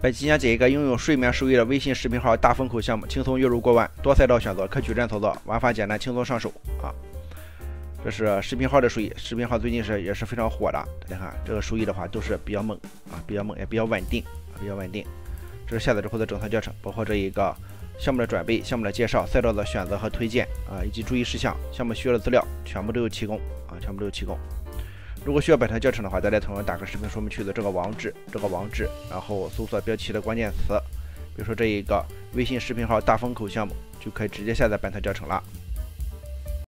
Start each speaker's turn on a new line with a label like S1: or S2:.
S1: 本期讲解一个拥有睡眠收益的微信视频号大风口项目，轻松月入过万，多赛道选择，可矩阵操作，玩法简单，轻松上手啊！这是视频号的收益，视频号最近也是非常火的，大家看这个收益的话都是比较猛啊，比较猛也比较稳定啊，比较稳定。这是下载之后的整套教程，包括这一个项目的准备、项目的介绍、赛道的选择和推荐啊，以及注意事项、项目需要的资料，全部都有提供啊，全部都有提供。如果需要本套教程的话，大家同样打开视频说明区的这个网址，然后搜索标题的关键词，比如说这一个微信视频号大风口项目，就可以直接下载本套教程了。